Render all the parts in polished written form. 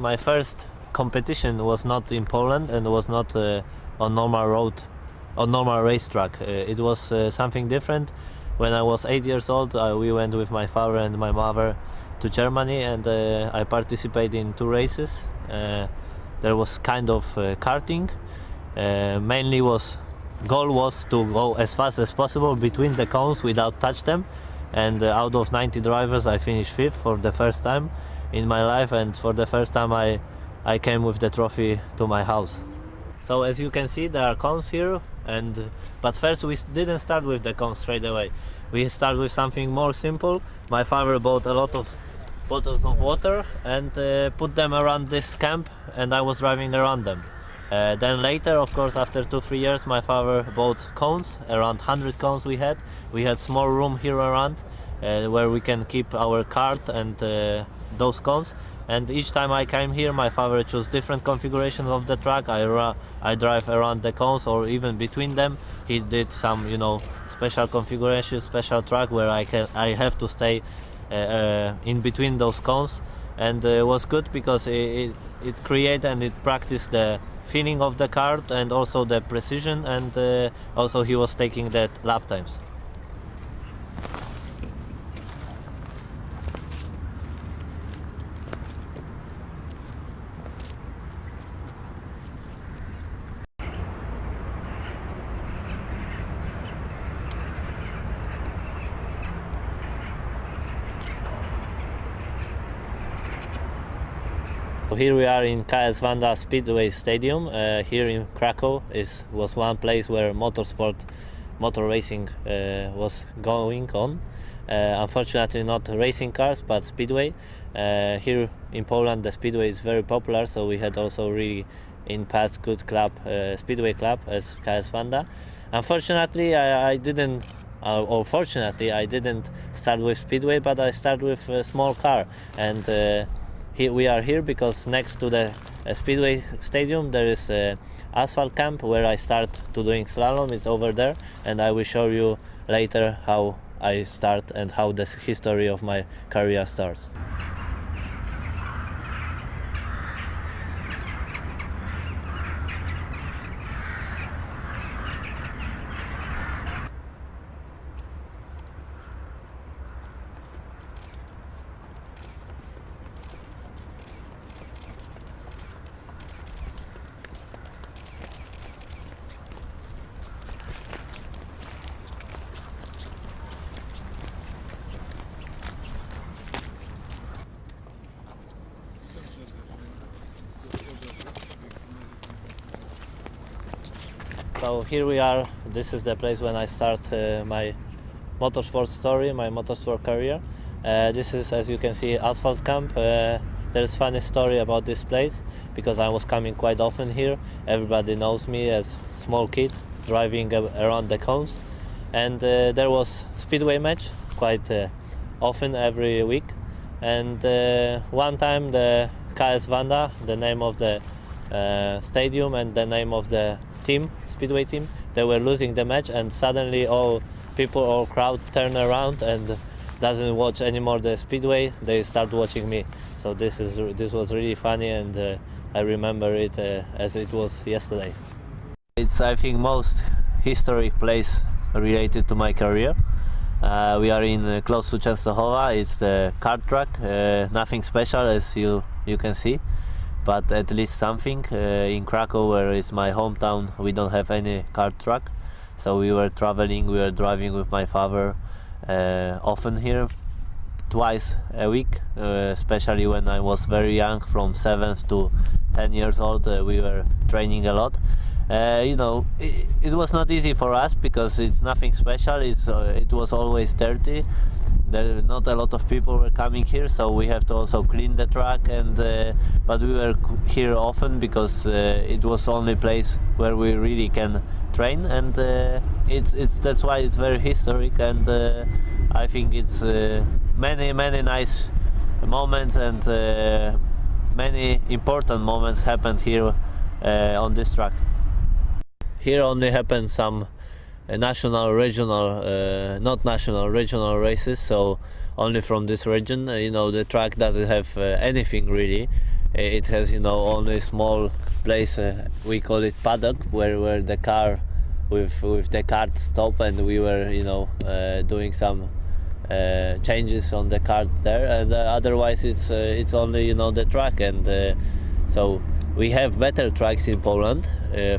My first competition was not in Poland and was not on normal road, on normal racetrack. It was something different. When I was 8 years old, we went with my father and my mother to Germany, and I participated in 2 races. There was kind of karting. Mainly goal was to go as fast as possible between the cones without touch them. And out of 90 drivers, I finished 5th for the first time in my life, and for the first time I came with the trophy to my house. So as you can see, there are cones here, but first we didn't start with the cones straight away. We start with something more simple. My father bought a lot of bottles of water and put them around this camp, and I was driving around them. Then later, of course, after 2-3 years, my father bought cones, around 100 cones we had. We had small room here around where we can keep our cart and those cones. And each time I came here, my father chose different configurations of the track. I drive around the cones or even between them. He did some, special configuration, special track where I have to stay in between those cones. And it was good because it created and it practiced the feeling of the kart and also the precision, and also he was taking the lap times. Here we are in KS Wanda Speedway Stadium. Here in Krakow was one place where motor racing was going on. Unfortunately not racing cars, but speedway. Here in Poland the speedway is very popular, so we had also really in past good club, speedway club as KS Wanda. Unfortunately fortunately I didn't start with speedway, but I started with a small car, and we are here because next to the speedway stadium there is a asphalt camp where I start to doing slalom. It's over there, and I will show you later how I start and how the history of my career starts. So here we are. This is the place when I start my motorsport story, my motorsport career. This is, as you can see, asphalt camp. There's funny story about this place because I was coming quite often here. Everybody knows me as small kid driving around the cones, and there was speedway match quite often every week. And one time the KS Wanda, the name of the stadium and the name of the speedway team, they were losing the match, and suddenly all crowd turn around and doesn't watch anymore the speedway. They start watching me. So this was really funny, and I remember it as it was yesterday. It's, I think, most historic place related to my career. We are in close to Częstochowa. It's the kart track. Nothing special, as you can see, but at least something. In Krakow, where is my hometown, we don't have any kart track, so we were driving with my father often here, twice a week, especially when I was very young, from 7 to 10 years old. We were training a lot. It was not easy for us because it's nothing special. It was always dirty. Not a lot of people were coming here, so we have to also clean the track. But we were here often because it was the only place where we really can train, and that's why it's very historic. And I think it's many nice moments and many important moments happened here on this track. Here only happen some regional races, so only from this region. The track doesn't have anything really. it has, you know, only a small place. We call it paddock, where the car with the cart stop, and we were, you know, doing some changes on the cart there, and otherwise it's only, you know, the track. And so we have better tracks in Poland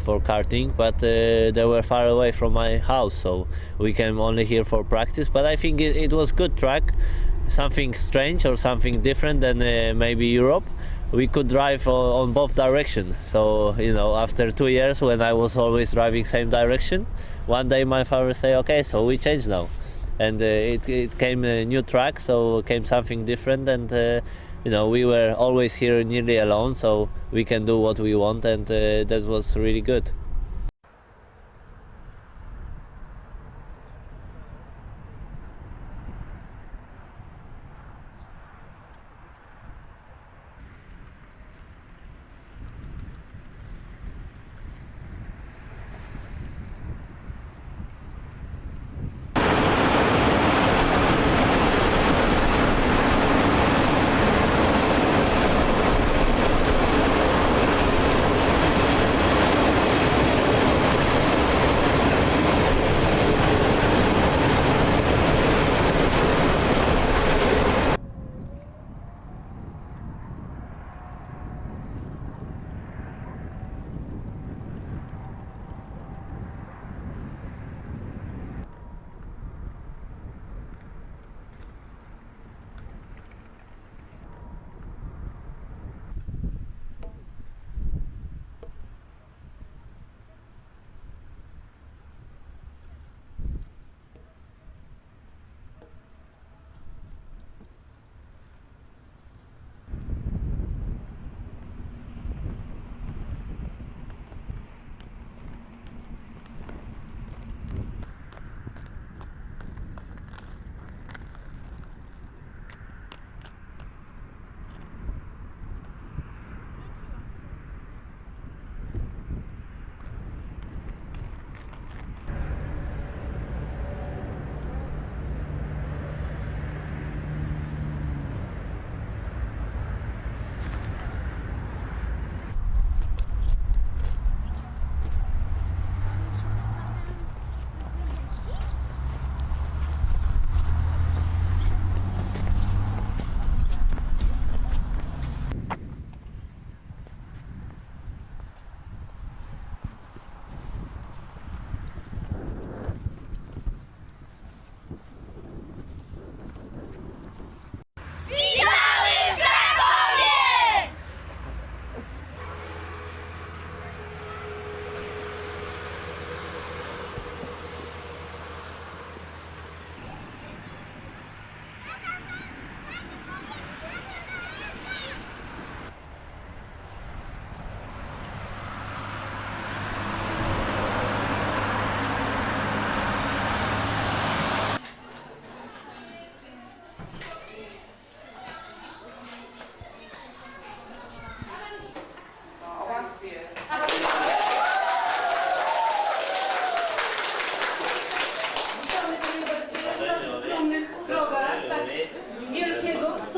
for karting, but they were far away from my house, so we came only here for practice. But I think it was good track, something strange or something different than maybe Europe. We could drive on both directions. So, you know, after 2 years when I was always driving same direction, one day my father say, okay, so we change now. And it came a new track, so came something different. And, you know, we were always here nearly alone, so we can do what we want. And that was really good.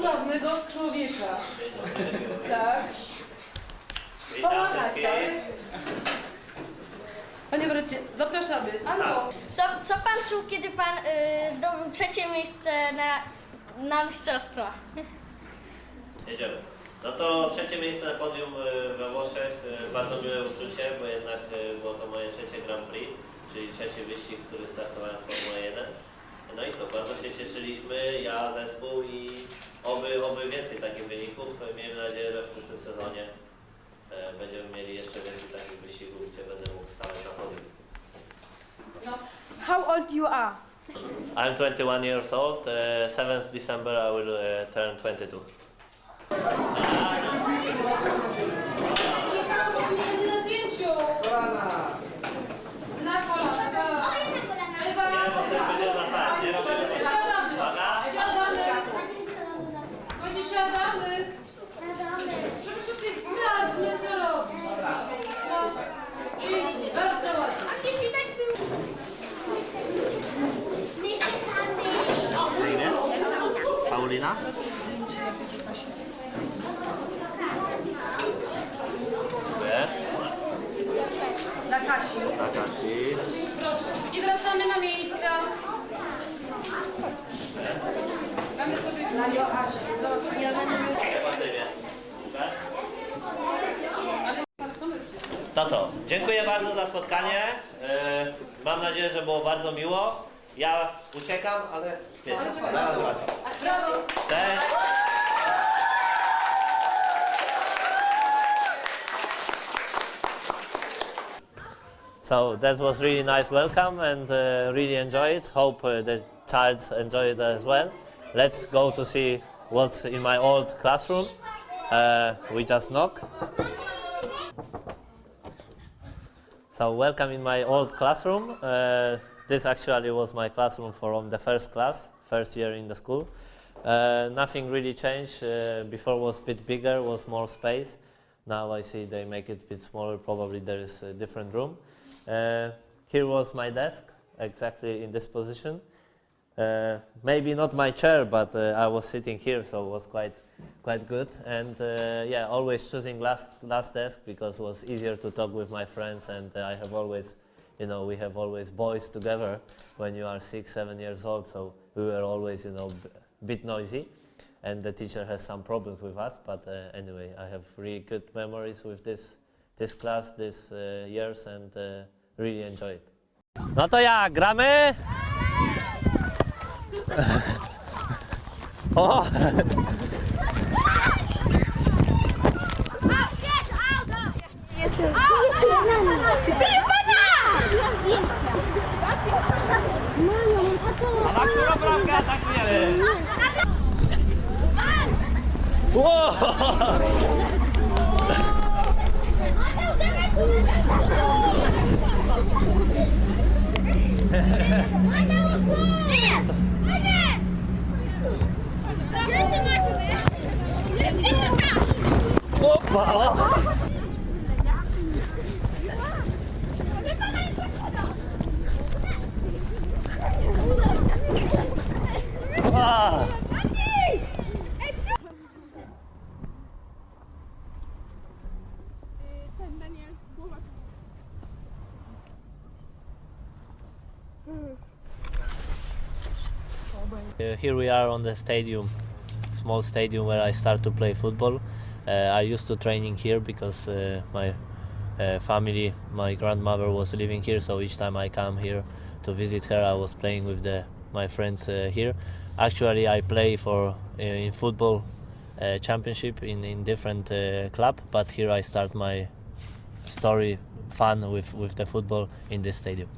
sławnego człowieka. Tak. Pomagać, tak? Panie Robercie, zapraszamy. Anno. Co pan czuł, kiedy pan zdobył trzecie miejsce na mistrzostwach? Jedziemy. No to trzecie miejsce na podium we Włoszech, bardzo miłe uczucie, bo jednak było to moje trzecie Grand Prix, czyli trzeci wyścig, który startowałem w Formule 1. No i co, bardzo się cieszyliśmy, ja, zespół i oby więcej takich wyników. Miejmy nadzieję, że w przyszłym sezonie będziemy mieli jeszcze więcej takich wyścigów, gdzie będę mógł stawać na podium. No. How old you are? I'm 21 years old, 7th December I will turn 22. Nie na zdjęciu! Na kolana, tak. Siadamy! Chodzi, siadamy! Żeby wszystkich grać, nie co robić. No. I bardzo ładnie. A gdzie widać był? Paulina? Proszę. I wracamy na miejsca. Mamy sobie To co? Dziękuję bardzo za spotkanie. Mam nadzieję, że było bardzo miło. Ja uciekam, ale wiecie, zaraz wracam. Brawo. Cześć! So that was really nice welcome and really enjoy it. Hope the child enjoy it as well. Let's go to see what's in my old classroom. We just knock. So welcome in my old classroom. This actually was my classroom from the first class, first year in the school. Nothing really changed. Before was a bit bigger, was more space. Now I see they make it a bit smaller. Probably there is a different room. Here was my desk, exactly in this position. Maybe not my chair, but I was sitting here, so it was quite good. And yeah, always choosing last desk because it was easier to talk with my friends. And I have always, you know, we have always boys together when you are 6, 7 years old. So we were always, you know, a bit noisy. And the teacher has some problems with us. But anyway, I have really good memories with this class, these years, and really enjoy it. No to jak, gramy? O! A na którą bramkę atakujemy? Wow! Opa! Ah! Here we are on the stadium, small stadium where I start to play football. I used to training here because my family, my grandmother was living here, so each time I come here to visit her, I was playing with my friends here. Actually, I play for in football championship in different club, but here I start my story, fun with the football in this stadium.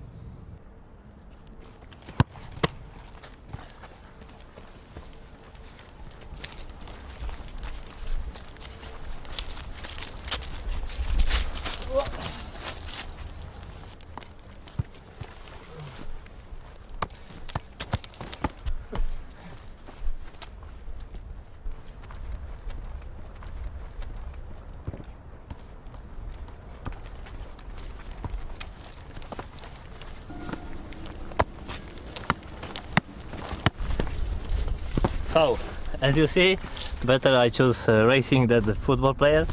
So, as you see, better I choose racing than the football player.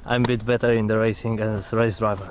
I'm a bit better in the racing as race driver.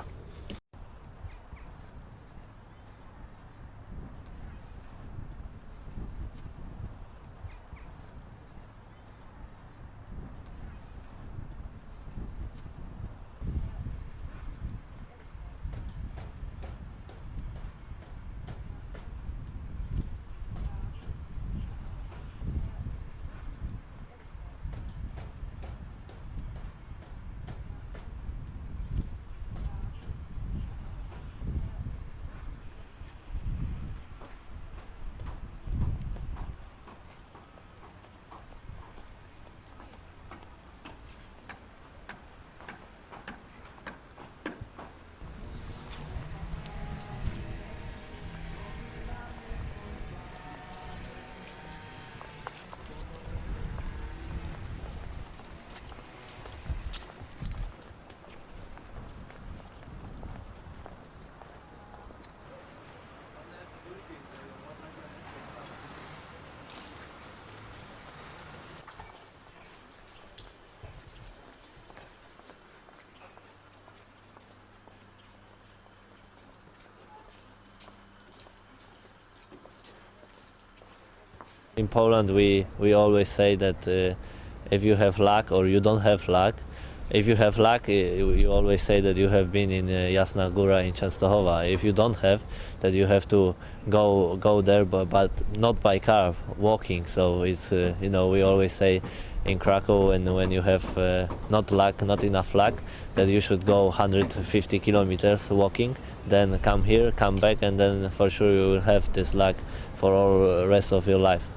In Poland, we always say that if you have luck or you don't have luck, if you have luck, you always say that you have been in Jasna Góra in Częstochowa. If you don't have, that you have to go there, but not by car, walking. So it's we always say in Krakow, and when you have not enough luck, that you should go 150 kilometers walking, then come here, come back, and then for sure you will have this luck for all rest of your life.